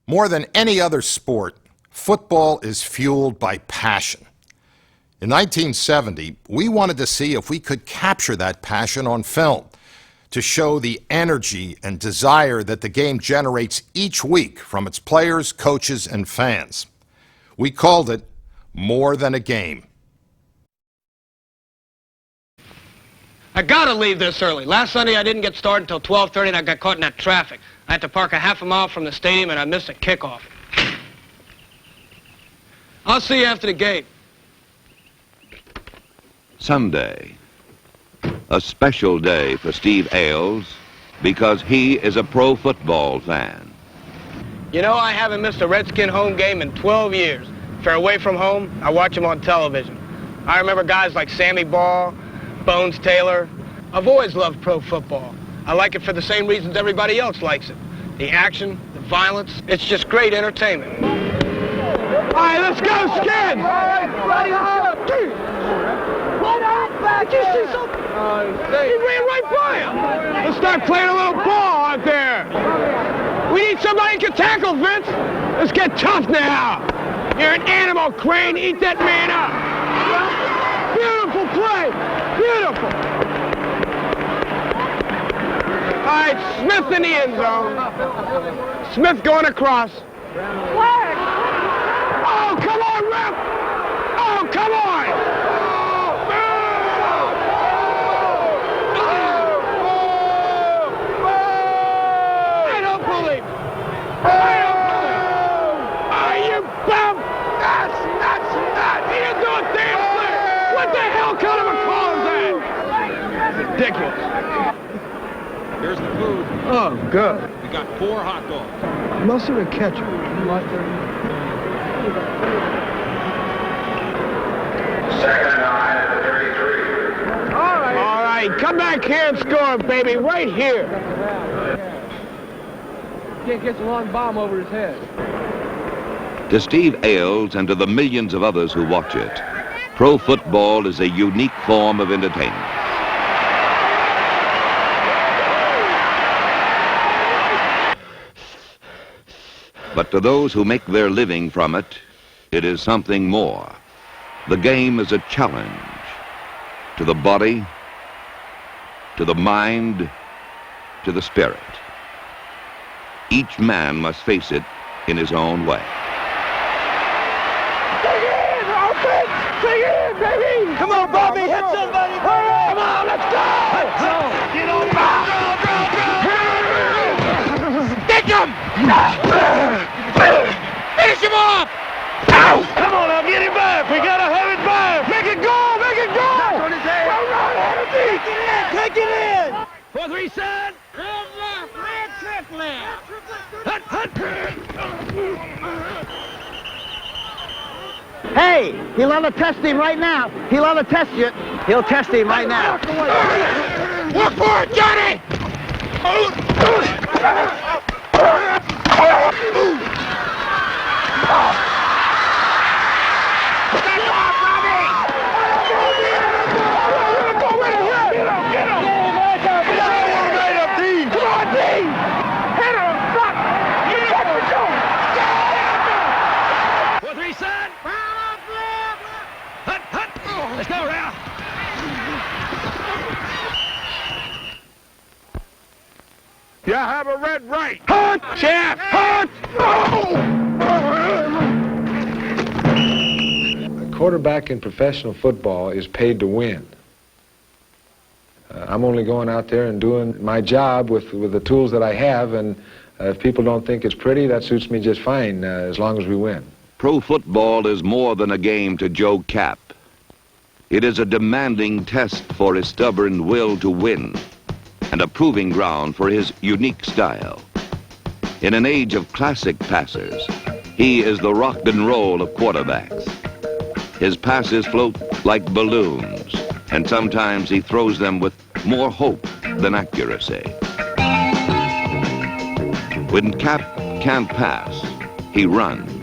More than any other sport, football is fueled by passion. In 1970, we wanted to see if we could capture that passion on film to show the energy and desire that the game generates each week from its players, coaches, and fans. We called it More Than a Game. I gotta leave this early. Last Sunday I didn't get started until 12:30 and I got caught in that traffic. I had to park a half a mile from the stadium and I missed a kickoff. I'll see you after the game. Sunday, a special day for Steve Ailes because he is a pro football fan. You know, I haven't missed a Redskin home game in 12 years. If they're away from home, I watch them on television. I remember guys like Sammy Baugh, Bones Taylor. I've always loved pro football. I like it for the same reasons everybody else likes it. The action, the violence, it's just great entertainment. All right, let's go, Skins! What happened? Did you see something? He ran right by him. Let's start playing a little ball out there. We need somebody who can tackle, Vince. Let's get tough now. You're an animal, Crane. Eat that man up. Beautiful play. Beautiful. All right, Smith in the end zone. Smith going across. Where? Oh, come on, ref. Oh, come on. Ridiculous. Here's the food. Oh, good. We got 4 hot dogs. Mustard or ketchup? Second and 9 at the 33. All right, come back here and score, baby, right here. Can't get a long bomb over his head. To Steve Ailes and to the millions of others who watch it, pro football is a unique form of entertainment. But to those who make their living from it, it is something more. The game is a challenge to the body, to the mind, to the spirit. Each man must face it in his own way. Take it in, offense! Take it in, baby! Come on, Bobby, hit somebody! Hurry! Come on, let's go! Get on, stick him! Finish him off! Ow! Come on now, get him back! We gotta have it back! Make it go! Make it go! Take it in! Take it in! 4-3 set! Red left, red trip left. Hut, hut! Hey, he'll have to test him right now. He'll have to test you. He'll test him right now. Look for it, Johnny! Let's go, Ralph. You have a red right. Hunt, champ! Hunt! A quarterback in professional football is paid to win. I'm only going out there and doing my job with the tools that I have, and if people don't think it's pretty, that suits me just fine, as long as we win. Pro football is more than a game to Joe Kapp. It is a demanding test for his stubborn will to win and a proving ground for his unique style. In an age of classic passers, he is the rock and roll of quarterbacks. His passes float like balloons, and sometimes he throws them with more hope than accuracy. When Kapp can't pass, he runs.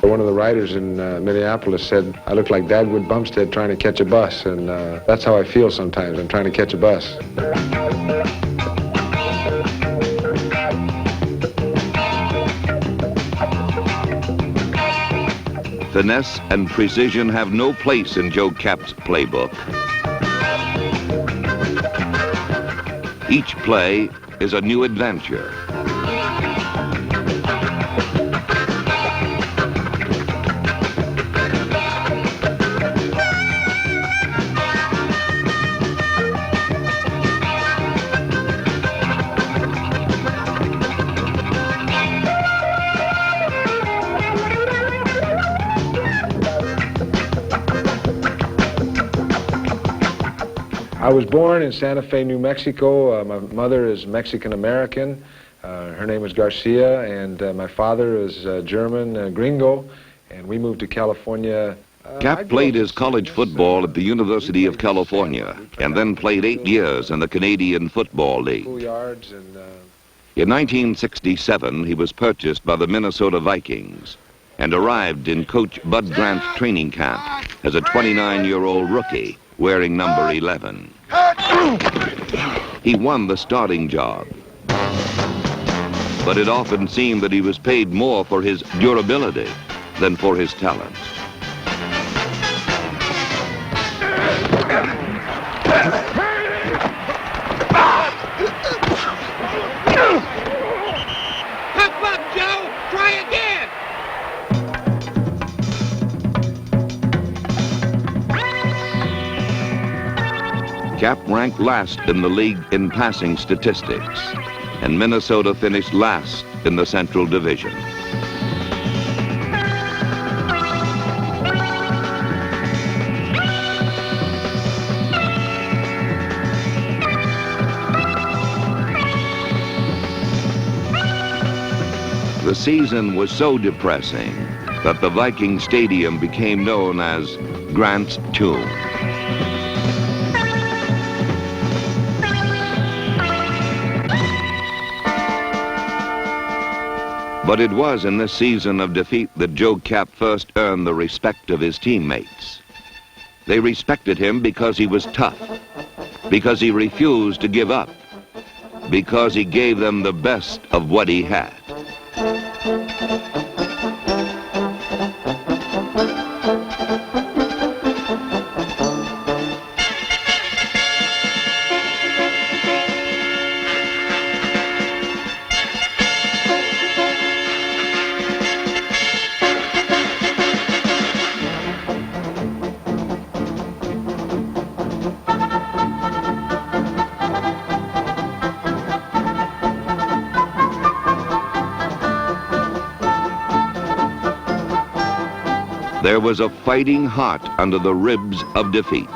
One of the writers in Minneapolis said, I look like Dagwood Bumstead trying to catch a bus, and that's how I feel sometimes. I'm trying to catch a bus. Finesse and precision have no place in Joe Kapp's playbook. Each play is a new adventure. I was born in Santa Fe, New Mexico. My mother is Mexican-American. Her name is Garcia, and my father is German, gringo, and we moved to California. Kapp played his college football at the University of California and then played 8 years in the Canadian Football League. Schoolyards and, In 1967, he was purchased by the Minnesota Vikings and arrived in Coach Bud Grant's training camp as a 29-year-old rookie wearing number 11. He won the starting job, but it often seemed that he was paid more for his durability than for his talent. Hop up, Joe! Try again! Kapp ranked last in the league in passing statistics, and Minnesota finished last in the Central Division. The season was so depressing that the Viking Stadium became known as Grant's Tomb. But it was in this season of defeat that Joe Kapp first earned the respect of his teammates. They respected him because he was tough, because he refused to give up, because he gave them the best of what he had. There was a fighting heart under the ribs of defeat.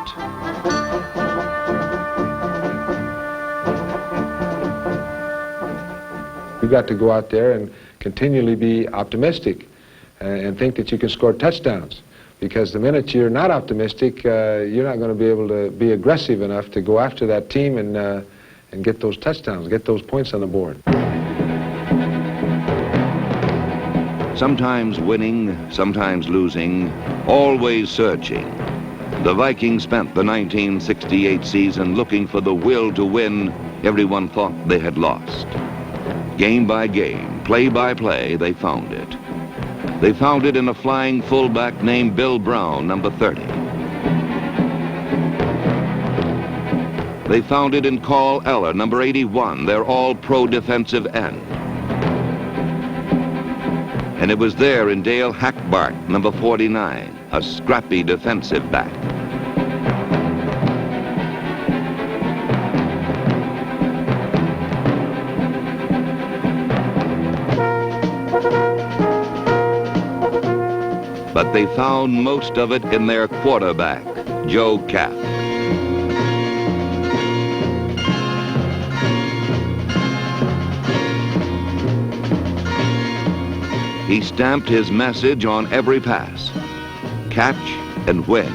You've got to go out there and continually be optimistic and think that you can score touchdowns. Because the minute you're not optimistic, you're not going to be able to be aggressive enough to go after that team and get those touchdowns, get those points on the board. Sometimes winning, sometimes losing, always searching. The Vikings spent the 1968 season looking for the will to win everyone thought they had lost. Game by game, play by play, they found it. They found it in a flying fullback named Bill Brown, number 30. They found it in Carl Eller, number 81, their all-pro defensive end. And it was there in Dale Hackbart, number 49, a scrappy defensive back. But they found most of it in their quarterback, Joe Kapp. He stamped his message on every pass. Catch and win.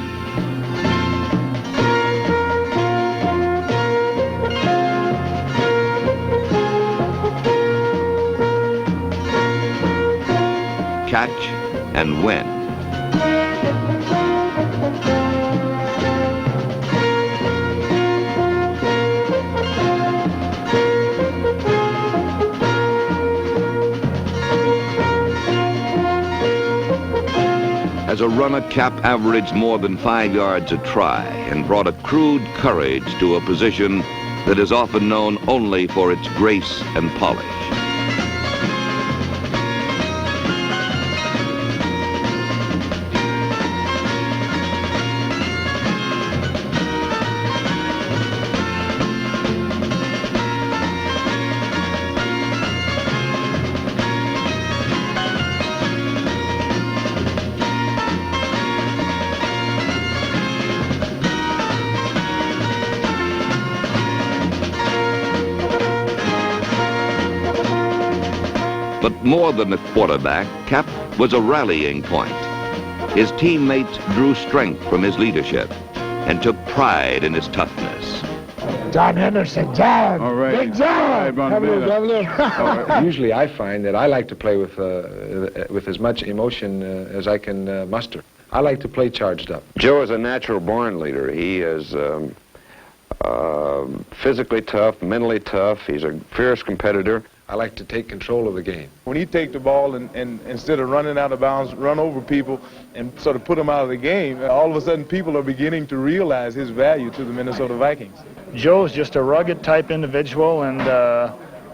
Catch and win. As a runner, Cap averaged more than 5 yards a try and brought a crude courage to a position that is often known only for its grace and polish. But more than a quarterback, Cap was a rallying point. His teammates drew strength from his leadership and took pride in his toughness. John Henderson, John. All right. Big John. Have a little. Usually I find that I like to play with as much emotion as I can muster. I like to play charged up. Joe is a natural-born leader. He is physically tough, mentally tough. He's a fierce competitor. I like to take control of the game. When he take the ball and instead of running out of bounds, run over people and sort of put them out of the game, all of a sudden people are beginning to realize his value to the Minnesota Vikings. Joe's just a rugged type individual, and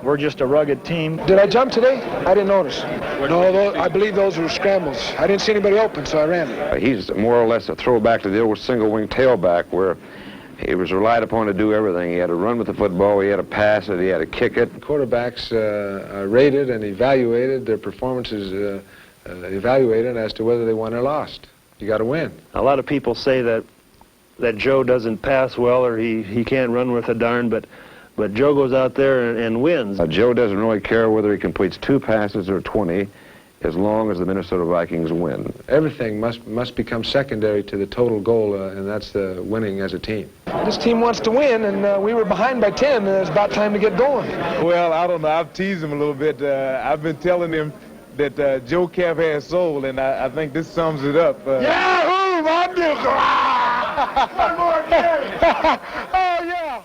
we're just a rugged team. Did I jump today? I didn't notice. No, I believe those were scrambles. I didn't see anybody open, so I ran it. He's more or less a throwback to the old single-wing tailback where he was relied upon to do everything. He had to run with the football, he had to pass it, he had to kick it. Quarterbacks are rated and evaluated, their performances evaluated as to whether they won or lost. You got to win. A lot of people say that Joe doesn't pass well or he can't run worth a darn, but Joe goes out there and wins. Joe doesn't really care whether he completes 2 passes or 20 as long as the Minnesota Vikings win. Everything must become secondary to the total goal, and that's winning as a team. This team wants to win, and we were behind by 10, and it's about time to get going. Well, I don't know. I've teased him a little bit. I've been telling him that Joe Cap has soul, and I think this sums it up. Yahoo! Bob Duke! One more game! Oh, yeah!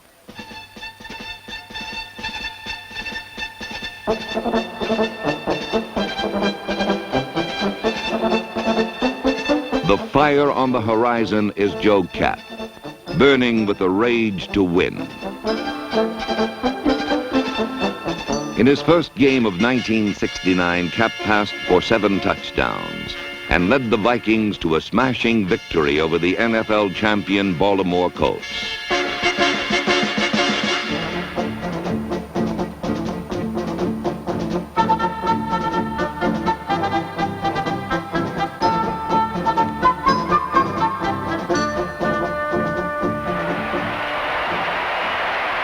The fire on the horizon is Joe Cap, burning with the rage to win. In his first game of 1969, Cap passed for 7 touchdowns and led the Vikings to a smashing victory over the NFL champion Baltimore Colts.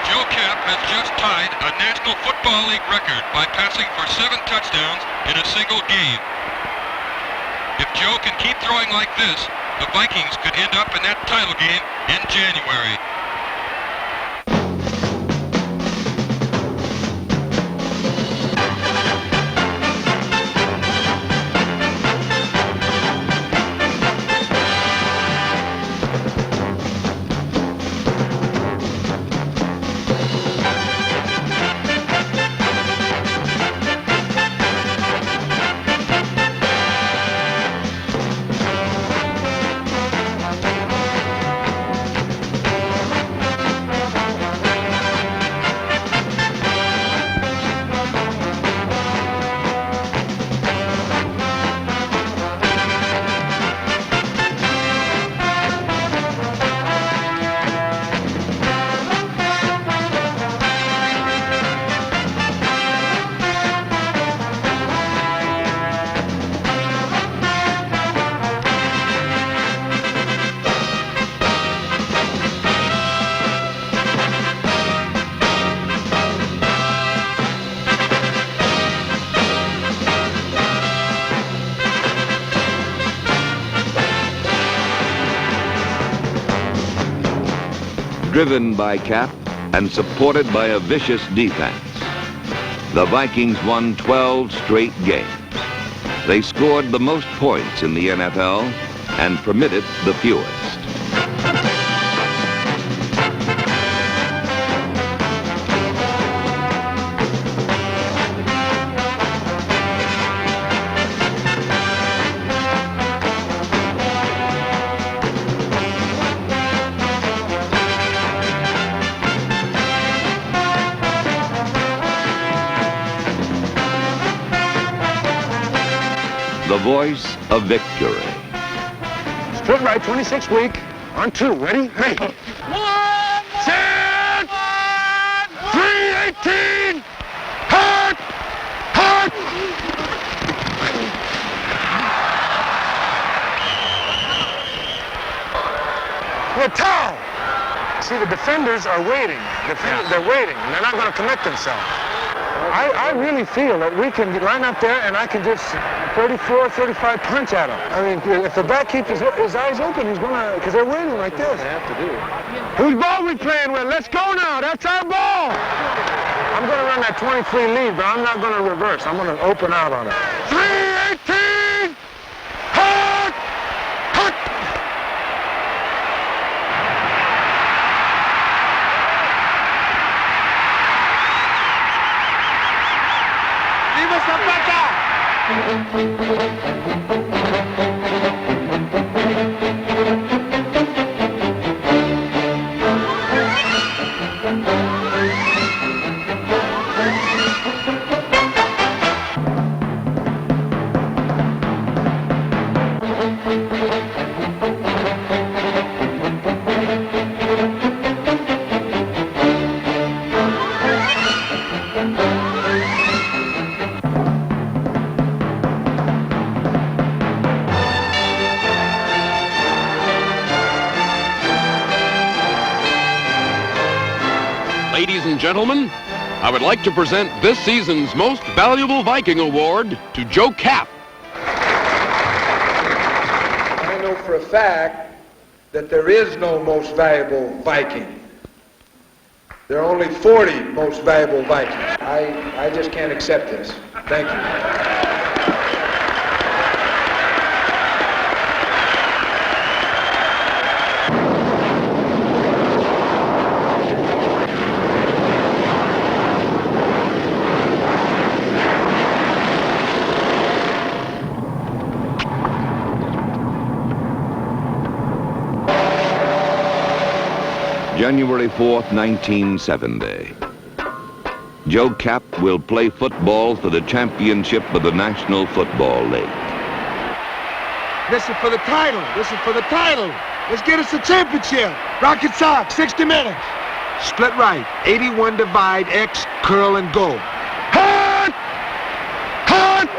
Joe Cap has just tied a National Football League record by passing for 7 touchdowns in a single game. If Joe can keep throwing like this, the Vikings could end up in that title game in January. Driven by Cap and supported by a vicious defense, the Vikings won 12 straight games. They scored the most points in the NFL and permitted the fewest. the voice of victory. Split right, 26 week. On 2, ready? Hey. 1, Set! 318! Hut! Hut! Hey, towel! See, the defenders are waiting. They're waiting, and they're not going to commit themselves. I really feel that we can line up there and I can just 34, 35 punch at him. I mean, if the back keeps his eyes open, he's going to, because they're waiting like this. They have to do. Whose ball we playing with? Let's go now. That's our ball. I'm going to run that 23 lead, but I'm not going to reverse. I'm going to open out on it. 318! Hut! Hut! Viva Zapata! Ladies and gentlemen, I would like to present this season's Most Valuable Viking Award to Joe Kapp. I know for a fact that there is no most valuable Viking. There are only 40 most valuable Vikings. I just can't accept this. Thank you. January 4th, 1970. Joe Kapp will play football for the championship of the National Football League. This is for the title. This is for the title. Let's get us a championship. Rocket Sox, 60 minutes. Split right, 81 divide, X, curl, and go. Hut! Hut!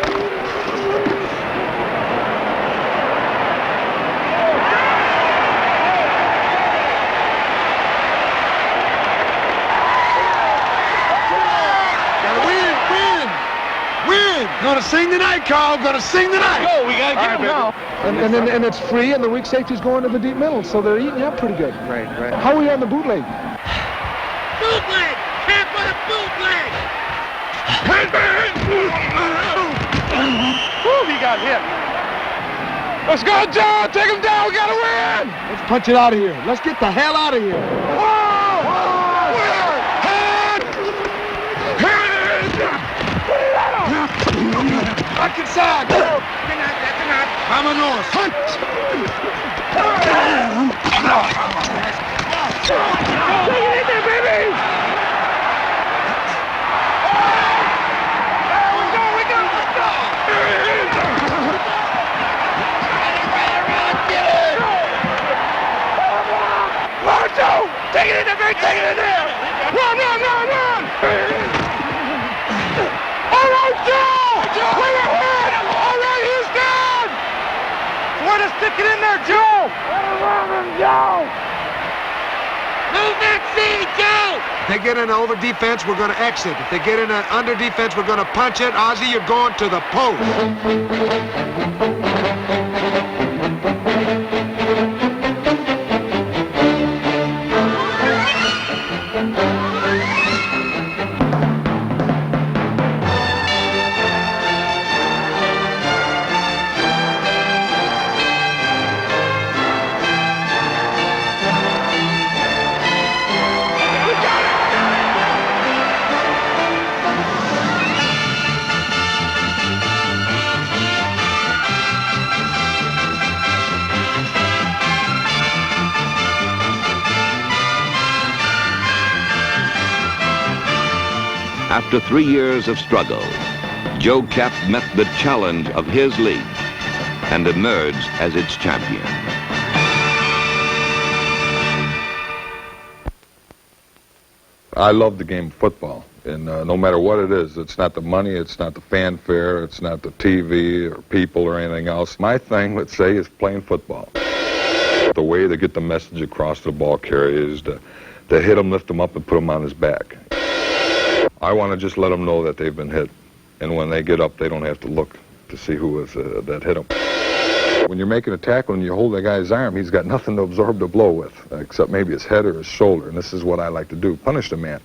Gonna sing tonight, Carl. Gonna sing tonight. Go, we gotta get him now. And it's free, and the weak safety's going to the deep middle, so they're eating up pretty good. Right. How are we on the bootleg? Bootleg! Camp on a bootleg! Woo, he got hit. Let's go, Joe. Take him down. We gotta win. Let's punch it out of here. Let's get the hell out of here. Back inside. That's enough. Vámonos. Hunt. Take it in there, baby! We go! Come on, Joe! Take it in there, baby! Take it in there! Run! All right, Joe! Bring it in! All right, Houston! Way to stick it in there, Joe! Joe! Move that seat, Joe! If they get in an over defense, we're going to exit. If they get in an under defense, we're going to punch it. Ozzie, you're going to the post. After 3 years of struggle, Joe Kapp met the challenge of his league and emerge as its champion. I love the game of football, and no matter what it is, it's not the money, it's not the fanfare, it's not the TV or people or anything else. My thing, let's say, is playing football. The way to get the message across to the ball carrier is to hit him, lift him up, and put him on his back. I want to just let them know that they've been hit, and when they get up, they don't have to look to see who was that hit them. When you're making a tackle and you hold that guy's arm, he's got nothing to absorb the blow with, except maybe his head or his shoulder, and this is what I like to do, punish the man.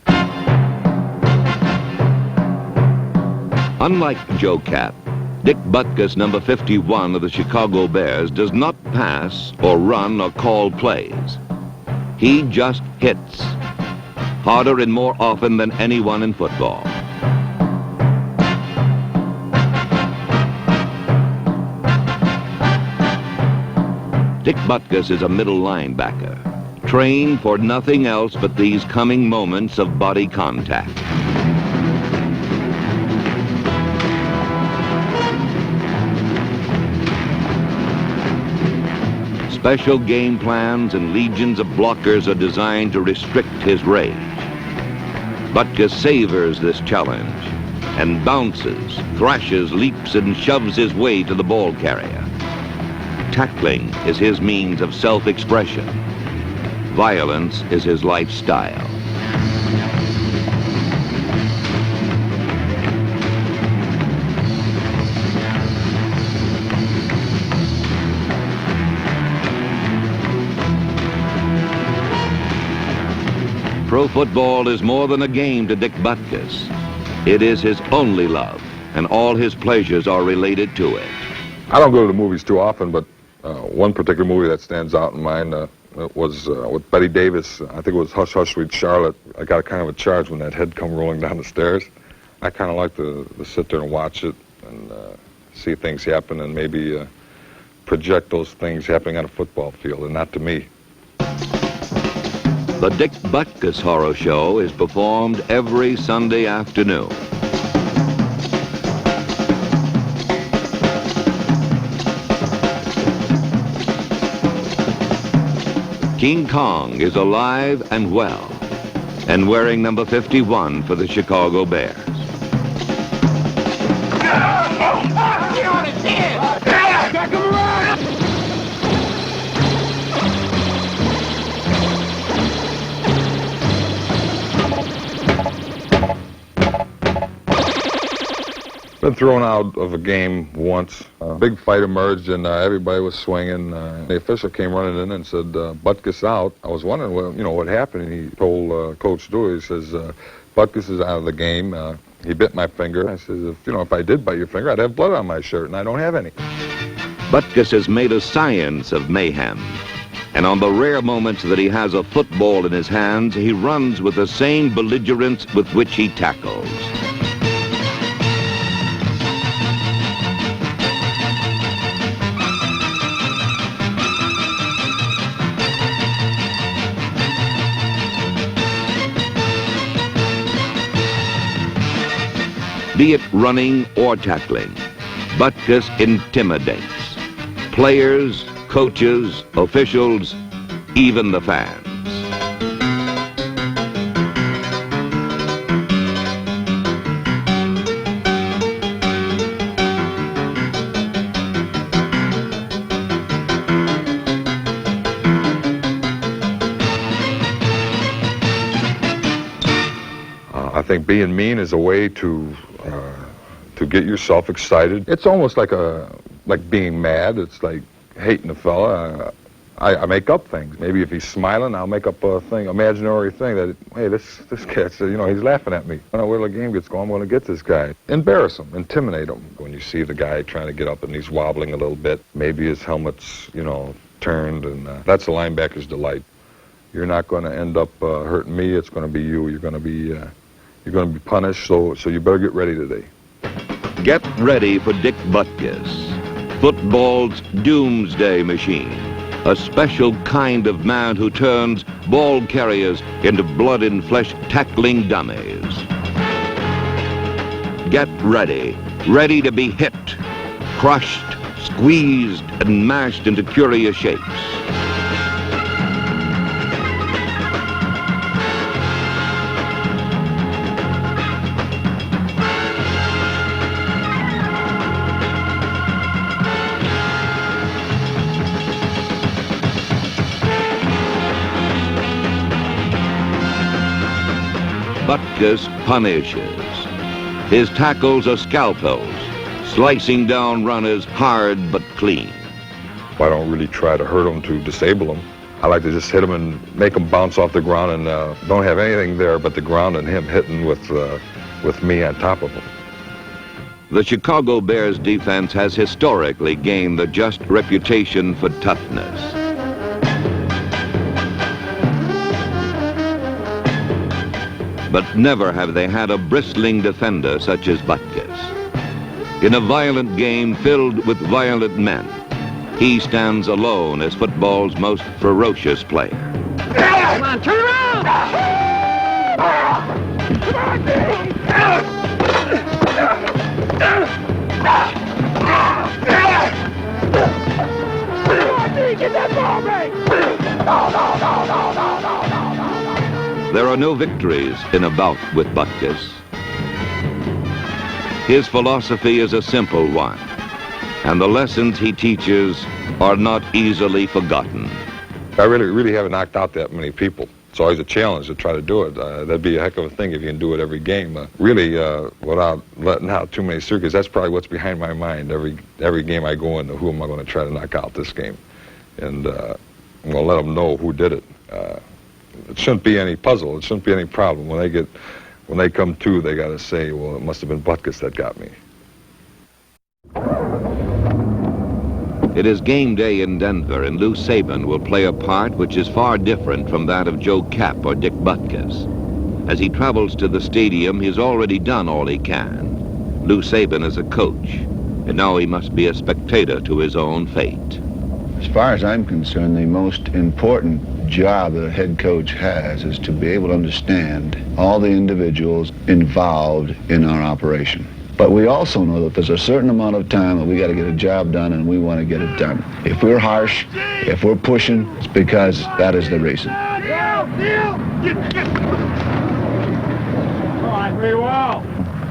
Unlike Joe Kapp, Dick Butkus, number 51 of the Chicago Bears, does not pass or run or call plays. He just hits, harder and more often than anyone in football. Dick Butkus is a middle linebacker, trained for nothing else but these coming moments of body contact. Special game plans and legions of blockers are designed to restrict his range. Butkus savors this challenge and bounces, thrashes, leaps, and shoves his way to the ball carrier. Tackling is his means of self-expression. Violence is his lifestyle. Pro football is more than a game to Dick Butkus. It is his only love, and all his pleasures are related to it. I don't go to the movies too often, but one particular movie that stands out in mind was with Betty Davis. I think it was Hush, Hush, Sweet Charlotte. I got kind of a charge when that head come rolling down the stairs. I kind of like to sit there and watch it and see things happen and maybe project those things happening on a football field and not to me. The Dick Butkus Horror Show is performed every Sunday afternoon. King Kong is alive and well, and wearing number 51 for the Chicago Bears. Get on his head! Back him around! Been thrown out of a game once. A big fight emerged and everybody was swinging. The official came running in and said, Butkus out. I was wondering what happened. And he told Coach Dewey, he says, Butkus is out of the game. He bit my finger. I says, if I did bite your finger, I'd have blood on my shirt, and I don't have any. Butkus has made a science of mayhem. And on the rare moments that he has a football in his hands, he runs with the same belligerence with which he tackles. Be it running or tackling, Butkus intimidates players, coaches, officials, even the fans. I think being mean is a way to get yourself excited. It's almost like being mad. It's like hating a fella. I make up things. Maybe if he's smiling, I'll make up a thing, imaginary thing that, hey, this cat's, he's laughing at me. When the game gets going, I'm going to get this guy. Embarrass him, intimidate him. When you see the guy trying to get up and he's wobbling a little bit, maybe his helmet's, turned, and that's the linebacker's delight. You're not going to end up hurting me. It's going to be you. You're going to be punished. So you better get ready today. Get ready for Dick Butkus, football's doomsday machine, a special kind of man who turns ball carriers into blood and flesh tackling dummies. Get ready to be hit, crushed, squeezed and mashed into curious shapes. Butkus punishes. His tackles are scalpels, slicing down runners hard but clean. I don't really try to hurt them to disable them. I like to just hit them and make them bounce off the ground and don't have anything there but the ground and him hitting with me on top of him. The Chicago Bears defense has historically gained the just reputation for toughness. But never have they had a bristling defender such as Butkus. In a violent game filled with violent men, he stands alone as football's most ferocious player. Come on, turn around! Come on, get that ball, Ray! No. There are no victories in a bout with Butkus. His philosophy is a simple one, and the lessons he teaches are not easily forgotten. I really haven't knocked out that many people. It's always a challenge to try to do it. That'd be a heck of a thing if you can do it every game. Really, without letting out too many circuits, that's probably what's behind my mind. Every game I go into, who am I going to try to knock out this game? And I'm going to let them know who did it. It shouldn't be any puzzle. It shouldn't be any problem. When they come to, they got to say, well, it must have been Butkus that got me. It is game day in Denver, and Lou Saban will play a part which is far different from that of Joe Kapp or Dick Butkus. As he travels to the stadium, he's already done all he can. Lou Saban is a coach, and now he must be a spectator to his own fate. As far as I'm concerned, the most important job that a head coach has is to be able to understand all the individuals involved in our operation. But we also know that there's a certain amount of time that we got to get a job done, and we want to get it done. If we're harsh, if we're pushing, it's because that is the reason.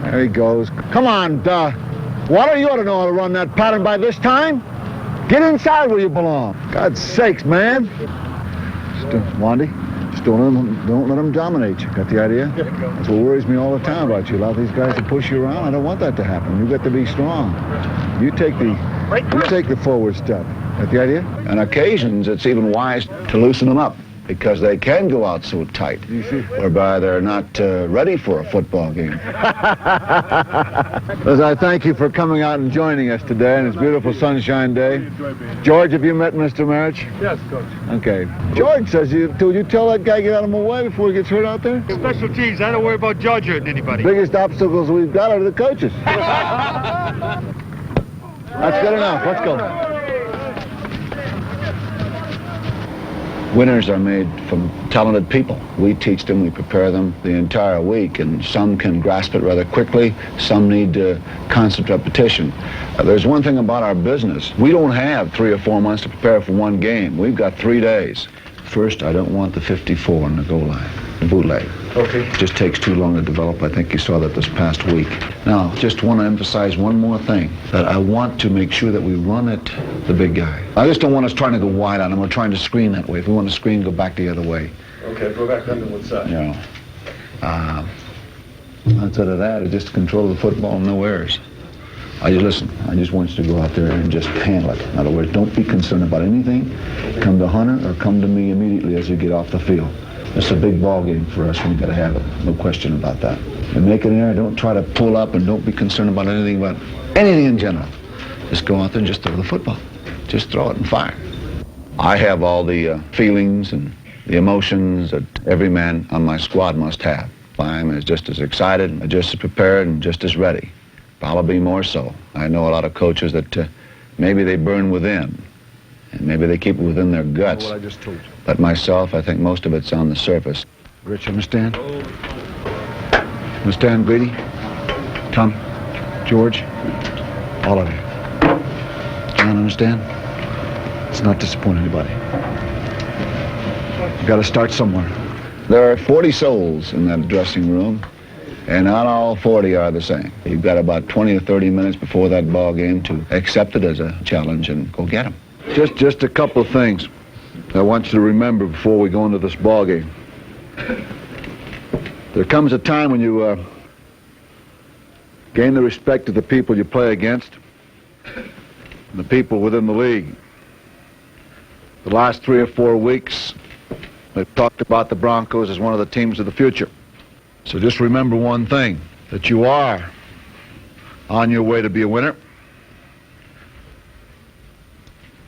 There he goes. Come on, Water, you ought to know how to run that pattern by this time. Get inside where you belong. God's sakes, man. Wandy, just don't let them dominate you. Got the idea? That's what worries me all the time about you. A lot of these guys that push you around, I don't want that to happen. You got to be strong. You take the forward step. Got the idea? On occasions, it's even wise to loosen them up, because they can go out so tight, whereby they're not ready for a football game. Liz, I thank you for coming out and joining us today on this beautiful sunshine day. George, have you met Mr. Marich? Yes, Coach. Okay. George says, you tell that guy get out of my way before he gets hurt out there? Special teams, I don't worry about George hurting anybody. Biggest obstacles we've got are the coaches. That's good enough. Let's go. Winners are made from talented people. We teach them, we prepare them the entire week, and some can grasp it rather quickly, some need constant repetition. There's one thing about our business. We don't have 3 or 4 months to prepare for one game. We've got 3 days. First, I don't want the 54 on the goal line, the bootleg. Okay. It just takes too long to develop. I think you saw that this past week. Now, just want to emphasize one more thing, that I want to make sure that we run at the big guy. I just don't want us trying to go wide on him or trying to screen that way. If we want to screen, go back the other way. Okay, go back under one side. You know. Outside of that, it's just control of the football and no errors. I just want you to go out there and just handle it. In other words, don't be concerned about anything. Come to Hunter or come to me immediately as you get off the field. It's a big ball game for us, and we've got to have it. No question about that. And make an error, don't try to pull up, and don't be concerned about anything in general. Just go out there and just throw the football. Just throw it and fire. I have all the feelings and the emotions that every man on my squad must have. I'm just as excited, just as prepared, and just as ready. Probably more so. I know a lot of coaches that maybe they burn within, and maybe they keep it within their guts. What I just told you. But myself, I think most of it's on the surface. Rich, understand? Understand, Greedy? Tom? George? All of you. not understand? Let's not disappoint anybody. You got to start somewhere. There are 40 souls in that dressing room, and not all 40 are the same. You've got about 20 or 30 minutes before that ball game to accept it as a challenge and go get them. Just a couple of things I want you to remember before we go into this ball game. There comes a time when you gain the respect of the people you play against, and the people within the league. The last 3 or 4 weeks, they've talked about the Broncos as one of the teams of the future. So just remember one thing, that you are on your way to be a winner.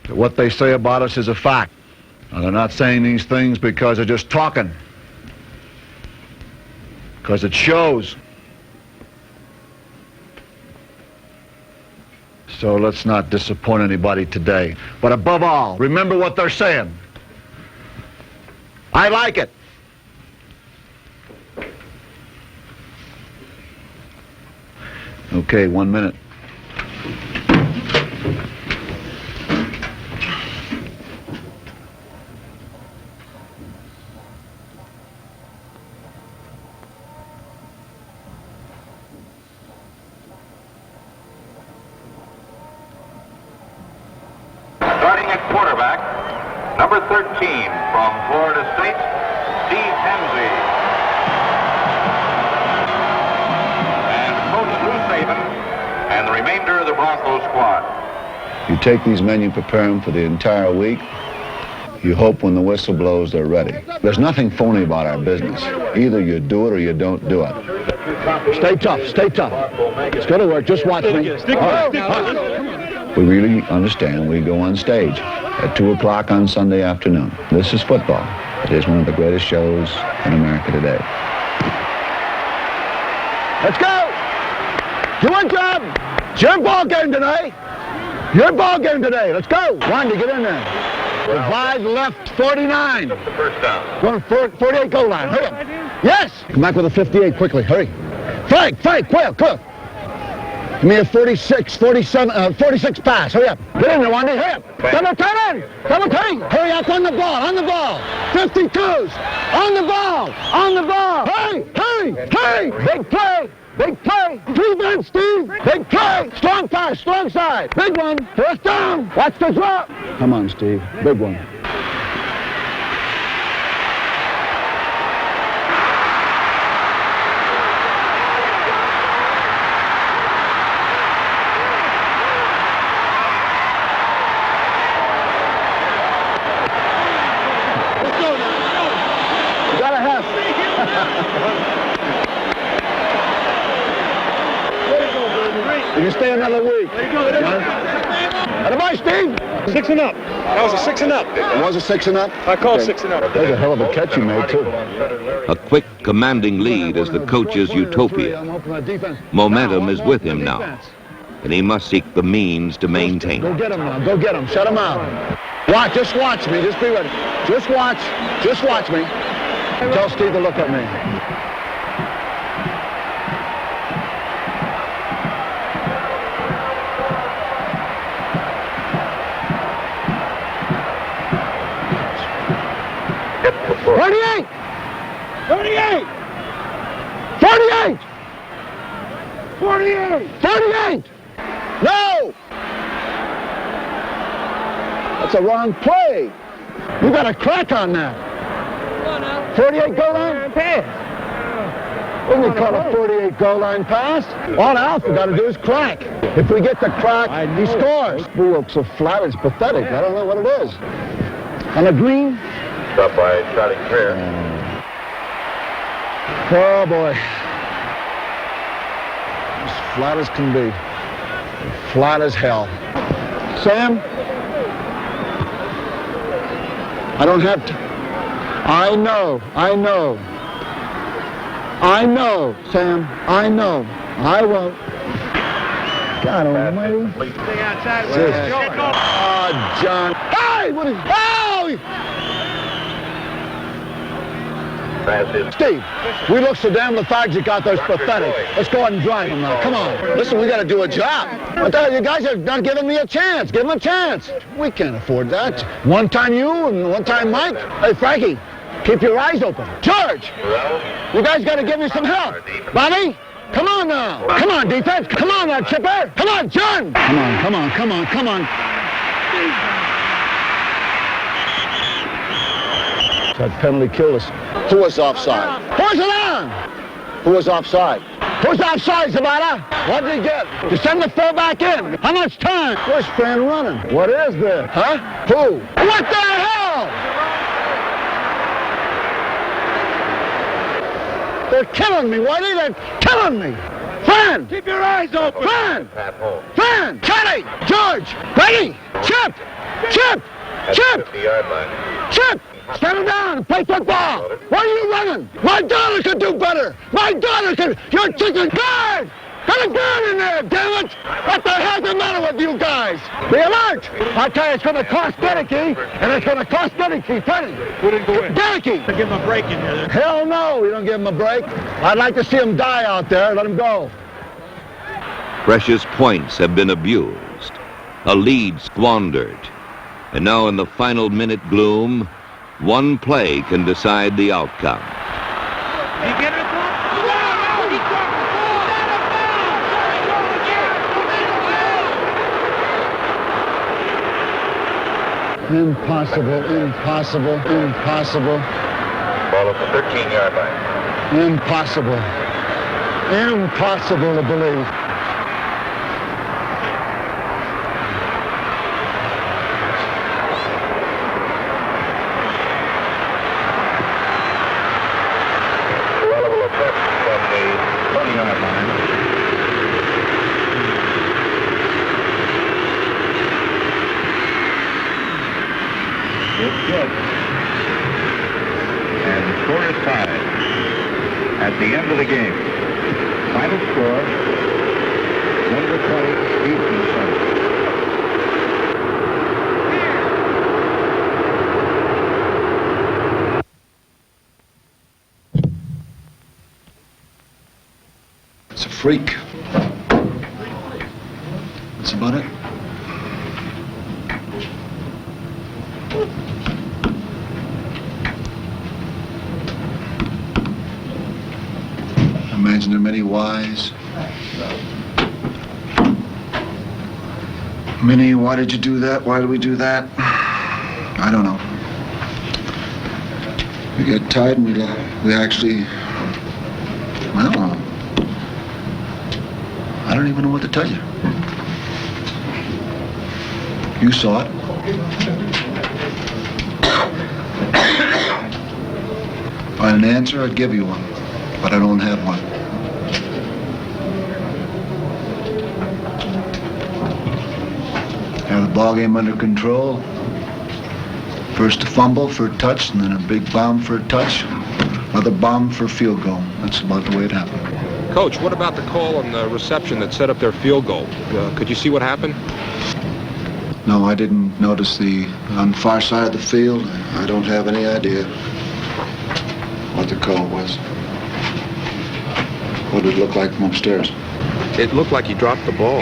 That what they say about us is a fact. Now, they're not saying these things because they're just talking. Because it shows. So let's not disappoint anybody today. But above all, remember what they're saying. I like it. Okay, 1 minute. Starting at quarterback, number 13 from Florida State, Steve Hemsey. And Coach Lou Saban and the remainder of the Broncos squad. You take these men, you prepare them for the entire week. You hope when the whistle blows, they're ready. There's nothing phony about our business. Either you do it or you don't do it. Stay tough, stay tough. It's going to work. Just watch me. We really understand we go on stage at 2 o'clock on Sunday afternoon. This is football. It is one of the greatest shows in America today. Let's go! Do one job! It's your ball game today! Your ball game today! Let's go! Wandy, get in there. Divide left 49. The first down. Going 48 goal line. Hurry up. Yes! Come back with a 58 quickly. Hurry. Fake, Quail, cook. Give me a 46 pass. Hurry up. Get in there, Wandy. Hurry up. Double turn. Hurry up on the ball. 52s. On the ball. Hurry. Big play. Defense, Steve. Big play. Strong pass, strong side. Big one. First down. Watch the drop. Come on, Steve. Big one. You can stay another week. There you go. Bye, Steve. 6 and up. That was a 6 and up. It was a 6 and up? I called 6 and up. That's a hell of a catch you made, too. A quick, commanding lead is the coach's utopia. Momentum is with him now, and he must seek the means to maintain Go it. get him now. Go get him. Shut him out. Just watch me. Just be ready. Just watch me. Tell Steve to look at me. $48! No! That's a wrong play. You got a crack on that. 48 goal line pass. What do we call a 48 goal line pass? All Alpha got to do is crack. If we get the crack, he scores. We look so flat, it's pathetic. I don't know what it is. On the green. Stopped by Charlie Greer. Oh, boy. As flat as can be. Flat as hell. Sam? I don't have to. I know, Sam. I know. I won't. God almighty. Stay outside. Oh, John. Hey! What is... Oh! Steve, we look so damn lethargic out there, it's pathetic. Let's go ahead and drive them now. Come on. Listen, we got to do a job. What the hell, you guys are not giving me a chance. Give them a chance. We can't afford that. One time you and one time Mike. Hey, Frankie, keep your eyes open. George, you guys got to give me some help. Bobby, come on now. Come on, defense. Come on now, Chipper. Come on, John. Come on, come on, come on, come on. That penalty killed us. Who was offside? Who's it on? Who was offside? Who's offside, Zabata? What did he get? To send the fullback in. How much time? Where's Fran running? What is this? Huh? Who? What the hell? They're killing me, Whitey. They're killing me. Fran! Keep your eyes open. Fran! Fran! Kenny! George! Brady! Chip! Chip! Chip! Chip! Stand him down and play football. Why are you running? My daughter could do better. My daughter could. You're chicken guard. Got a guard in there, damn it. What the hell's the matter with you guys? Be alert. I tell you, it's going to cost Dedeke, and it's going to cost Dedeke plenty. Who didn't go in? Dedeke. Give him a break in here. Hell no, we don't give him a break. I'd like to see him die out there. Let him go. Precious points have been abused, a lead squandered, and now in the final minute gloom, one play can decide the outcome. He get it? Impossible, impossible, impossible. Ball at the 13-yard line. Impossible. Impossible to believe. Relevant attempt from the 20-yard line. It's good. And the score is tied at the end of the game. Final score, number 20, Easton Center. It's a freak. That's about it. Imagine there are many whys. Many, why did you do that? Why did we do that? I don't know. We got tied and we actually, well, I don't even know what to tell you. You saw it. If I had an answer, I'd give you one, but I don't have one. Have the ball game under control. First a fumble for a touch, and then a big bomb for a touch. Another bomb for a field goal. That's about the way it happened. Coach, what about the call on the reception that set up their field goal? Could you see what happened? No, I didn't notice on the far side of the field. I don't have any idea what the call was. What did it look like from upstairs? It looked like he dropped the ball.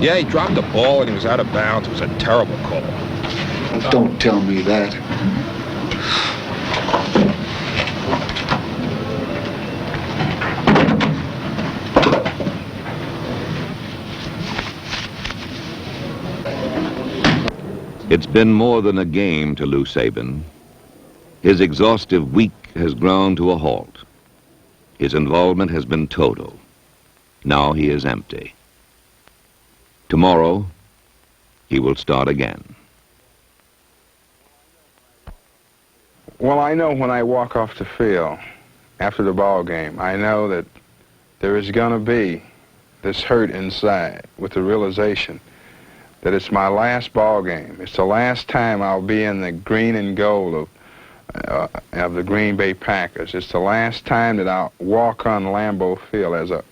Yeah, he dropped the ball and he was out of bounds. It was a terrible call. Well, don't tell me that. It's been more than a game to Lou Saban. His exhaustive week has ground to a halt. His involvement has been total. Now he is empty. Tomorrow, he will start again. Well, I know when I walk off the field after the ball game, I know that there is going to be this hurt inside with the realization that it's my last ball game. It's the last time I'll be in the green and gold of the Green Bay Packers. It's the last time that I'll walk on Lambeau Field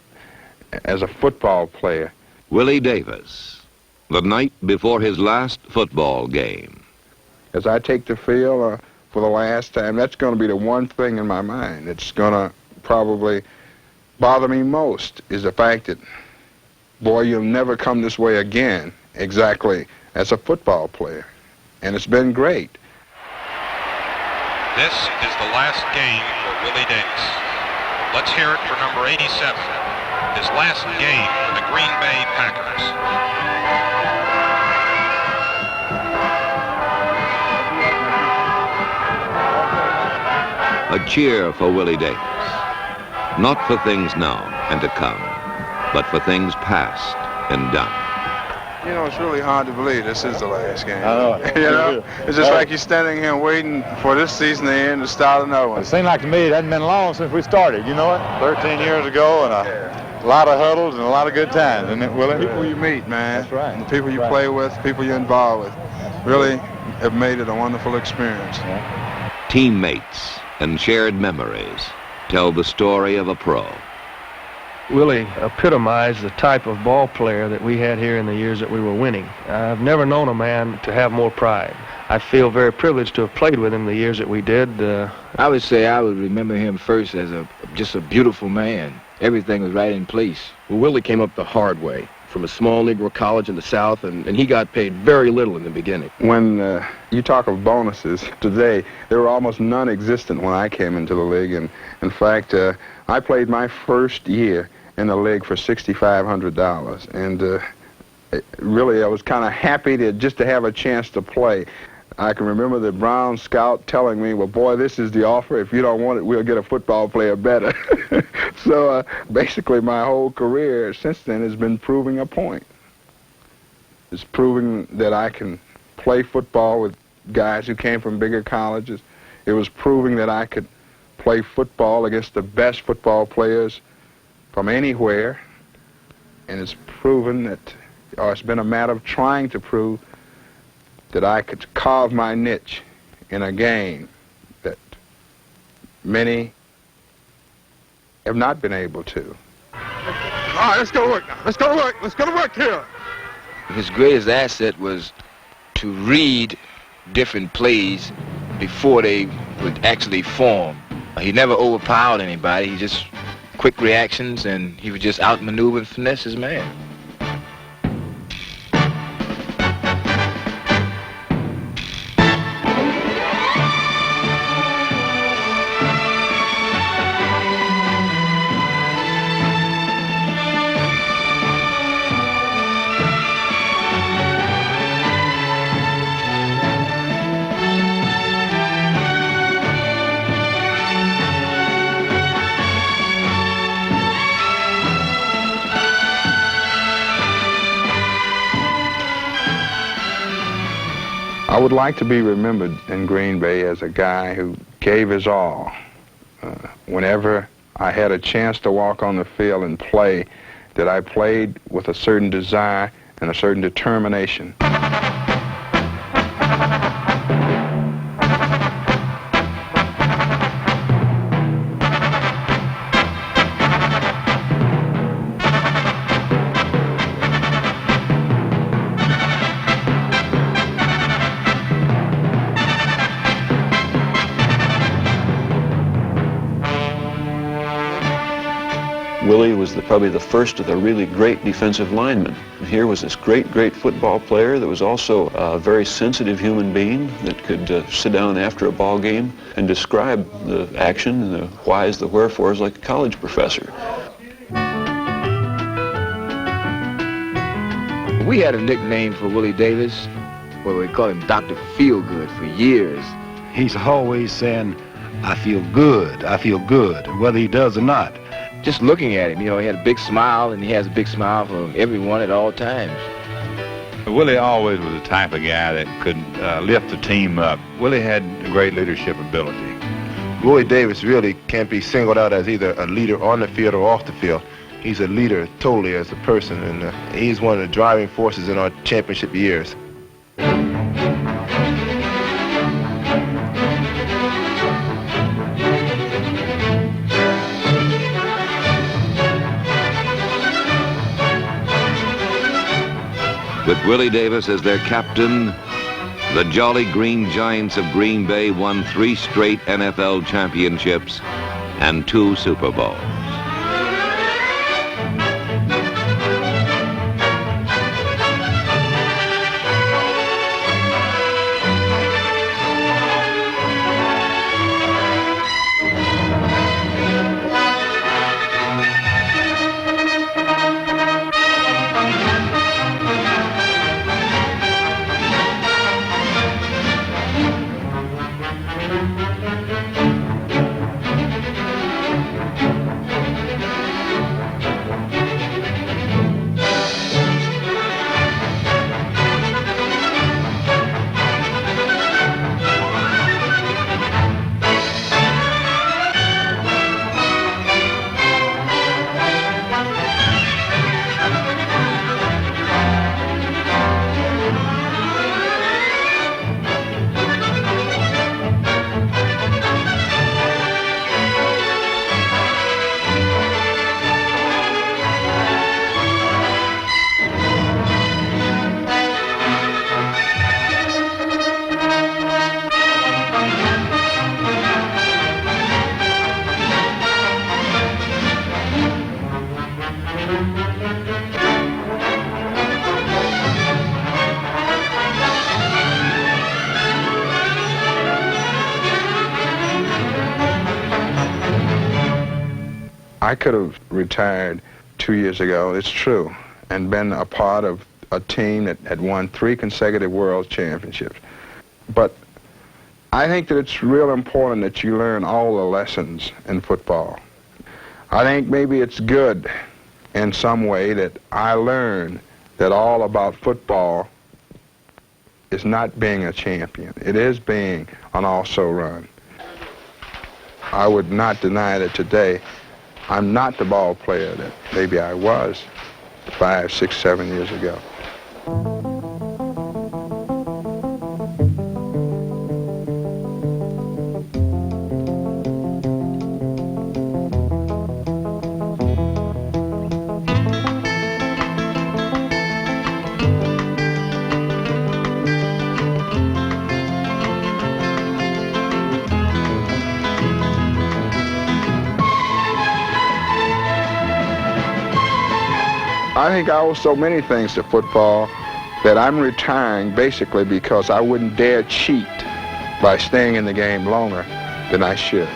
as a football player. Willie Davis, the night before his last football game. As I take the field, for the last time, that's going to be the one thing in my mind that's going to probably bother me most, is the fact that, boy, you'll never come this way again, exactly as a football player. And it's been great. This is the last game for Willie Davis. Let's hear it for number 87, his last game for the Green Bay Packers. A cheer for Willie Davis. Not for things now and to come, but for things past and done. You know, it's really hard to believe this is the last game. I know. You know, it's just like you're standing here waiting for this season to end to start another one. It seemed like to me it hadn't been long since we started, you know it? 13 years ago, and a lot of huddles and a lot of good times, isn't it, Willie? People you meet, man. That's right. And the people you play with, people you're involved with, really have made it a wonderful experience. Teammates and shared memories tell the story of a pro. Willie epitomized the type of ball player that we had here in the years that we were winning. I've never known a man to have more pride. I feel very privileged to have played with him the years that we did. I would say I would remember him first as just a beautiful man. Everything was right in place. Well, Willie came up the hard way from a small Negro college in the South, and he got paid very little in the beginning. When you talk of bonuses today, there were almost none-existent when I came into the league. And in fact, I played my first year in the league for $6,500. And really, I was kind of happy just to have a chance to play. I can remember the Brown scout telling me, well, boy, this is the offer. If you don't want it, we'll get a football player better. So basically my whole career since then has been proving a point. It's proving that I can play football with guys who came from bigger colleges. It was proving that I could play football against the best football players from anywhere. And it's proven that, or it's been a matter of trying to prove, that I could carve my niche in a game that many have not been able to. All right, let's go to work now. Let's go to work. Let's go to work here. His greatest asset was to read different plays before they would actually form. He never overpowered anybody. He just quick reactions, and he would just outmaneuver and finesse his man. I would like to be remembered in Green Bay as a guy who gave his all. Whenever I had a chance to walk on the field and play, that I played with a certain desire and a certain determination. Willie was probably the first of the really great defensive linemen. And here was this great football player that was also a very sensitive human being that could sit down after a ball game and describe the action and the whys, the wherefores like a college professor. We had a nickname for Willie Davis, where we called him Dr. Feelgood for years. He's always saying, I feel good, whether he does or not. Just looking at him, you know, he had a big smile, and he has a big smile for everyone at all times. Willie always was the type of guy that could lift the team up. Willie had great leadership ability. Willie Davis really can't be singled out as either a leader on the field or off the field. He's a leader totally as a person, and he's one of the driving forces in our championship years. With Willie Davis as their captain, The Jolly Green Giants of Green Bay won 3 straight NFL championships and 2 Super Bowls. I could have retired 2 years ago, it's true, and been a part of a team that had won 3 consecutive world championships. But I think that it's real important that you learn all the lessons in football. I think maybe it's good in some way that I learned that all about football is not being a champion. It is being an also run. I would not deny that today I'm not the ball player that maybe I was 5, 6, 7 years ago. I think I owe so many things to football that I'm retiring basically because I wouldn't dare cheat by staying in the game longer than I should.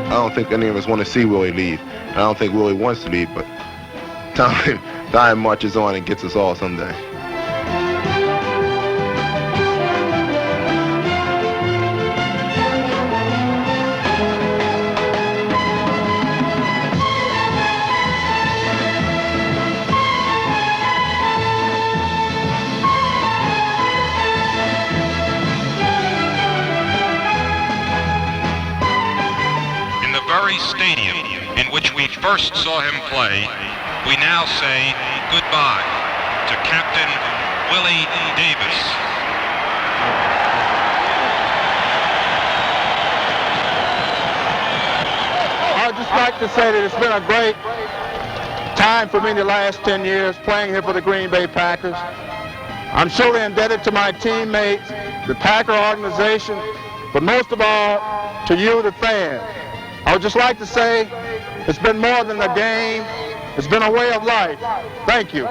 I don't think any of us want to see Willie leave. I don't think Willie wants to leave, but time marches on and gets us all someday. Stadium in which we first saw him play, we now say goodbye to Captain Willie Davis. I'd just like to say that it's been a great time for me the last 10 years playing here for the Green Bay Packers. I'm surely indebted to my teammates, the Packer organization, but most of all to you, the fans. I would just like to say it's been more than a game. It's been a way of life. Thank you.